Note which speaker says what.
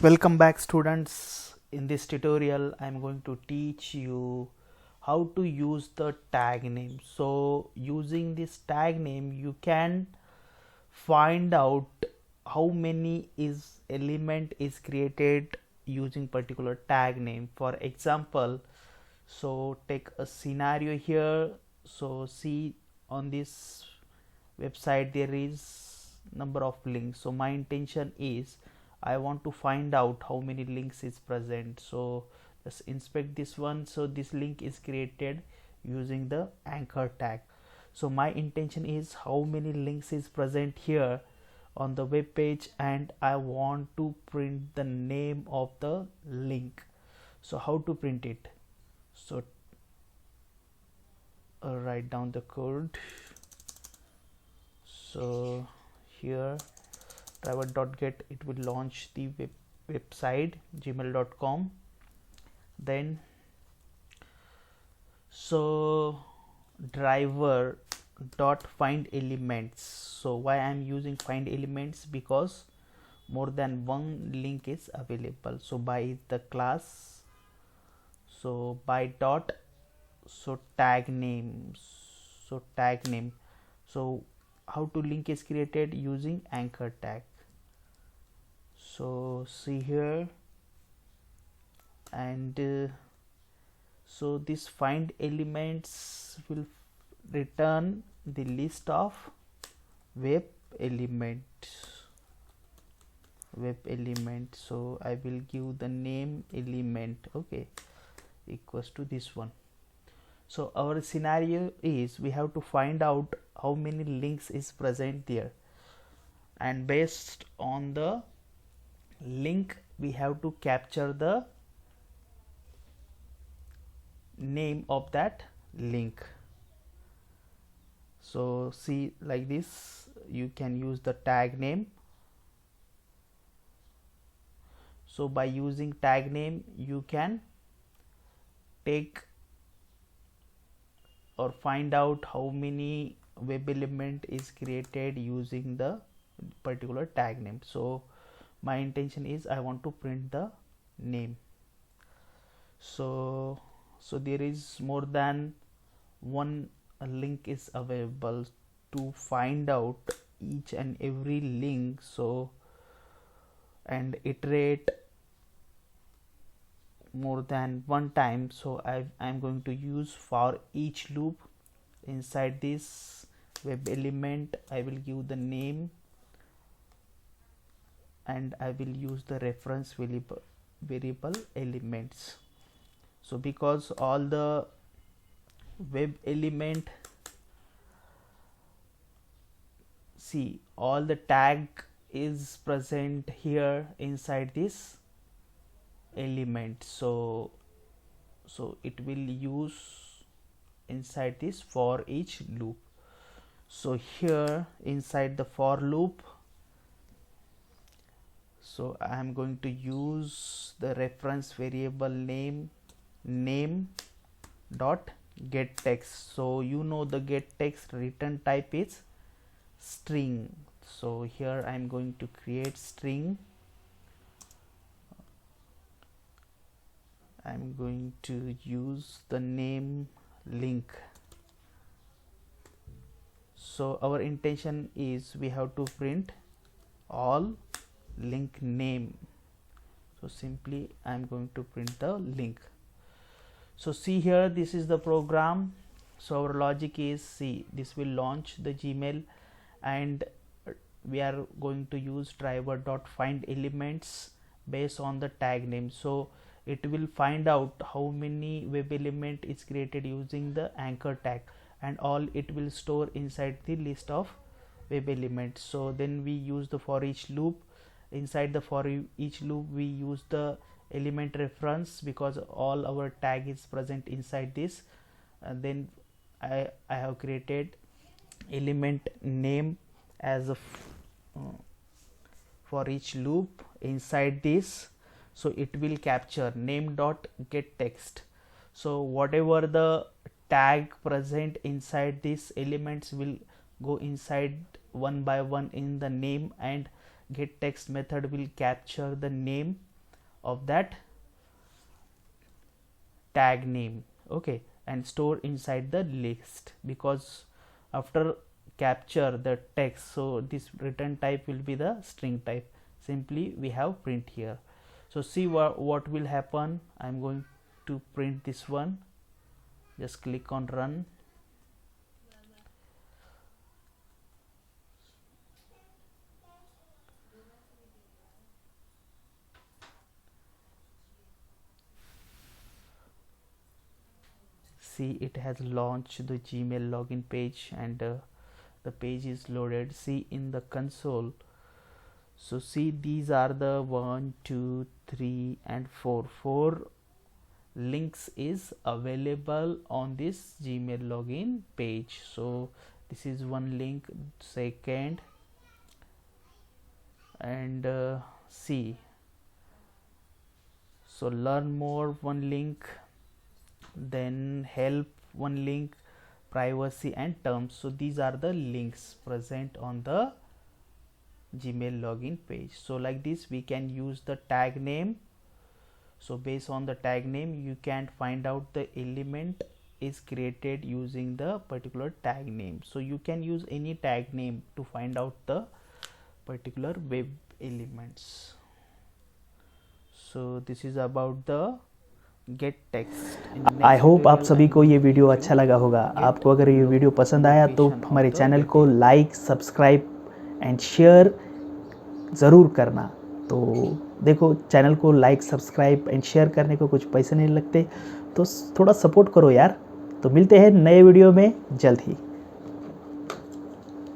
Speaker 1: Welcome back, students. In this tutorial I am going to teach you how to use the tag name. So using this tag name you can find out how many element is created using particular tag name. For example, so take a scenario here. So see, on this website there is number of links. So my intention is I want to find out how many links is present. So just inspect this one. So this link is created using the anchor tag. So my intention is how many links is present here on the web page, and I want to print the name of the link. So how to print it? So write down the code. So here driver.get, it will launch the website gmail.com. then so driver dot find elements. So why I am using find elements? Because more than one link is available. So by the class, so by dot, so tag name, so tag name. So how to link is created using anchor tag. So see here, and so this find elements will return the list of web elements. So I will give the name element, okay, equals to this one. So our scenario is we have to find out how many links is present there, and based on the link we have to capture the name of that link. So see, like this you can use the tag name. So by using tag name you can take or find out how many web element is created using the particular tag name. So my intention is I want to print the name. So there is more than one link is available. To find out each and every link, so and iterate more than one time, so I'm going to use for each loop. Inside this web element I will give the name, and I will use the reference variable elements. So because all the web element, see, all the tag is present here inside this element, so it will use inside this for each loop. So here inside the for loop, so I am going to use the reference variable name dot get text. So you know the get text return type is string. So here I am going to create string. I am going to use the name link. So our intention is we have to print all link name. So simply I am going to print the link. So see here, this is the program. So our logic is, see, this will launch the Gmail, and we are going to use driver dot find elements based on the tag name. So it will find out how many web element is created using the anchor tag, and all it will store inside the list of web elements. So then we use the for each loop. Inside the for each loop we use the element reference, because all our tag is present inside this. And then I have created element name as a for each loop inside this. So it will capture name dot get text. So whatever the tag present inside these elements will go inside one by one in the name, and get text method will capture the name of that tag name, okay, and store inside the list, because after capture the text, so this return type will be the string type. Simply we have print here. So see what will happen. I'm going to print this one. Just click on run. See, it has launched the Gmail login page, and the page is loaded. See in the console. So see, these are the 1, 2, 3 and 4 links is available on this Gmail login page. So this is one link, second, and see, so learn more, one link, then help, one link, privacy and terms. So these are the links present on the Gmail login page. So like this we can use the tag name. So based on the tag name you can find out the element is created using the particular tag name. So you can use any tag name to find out the particular web elements. So this is about the gate text. I hope आप सभी को ये video अच्छा लगा होगा। आपको अगर ये वीडियो पसंद आया तो हमारे चैनल को लाइक, सब्सक्राइब एंड शेयर ज़रूर करना। तो देखो, चैनल को लाइक, सब्सक्राइब एंड शेयर करने को कुछ पैसे नहीं लगते, तो थोड़ा सपोर्ट करो यार। तो मिलते हैं नए वीडियो में जल्द ही।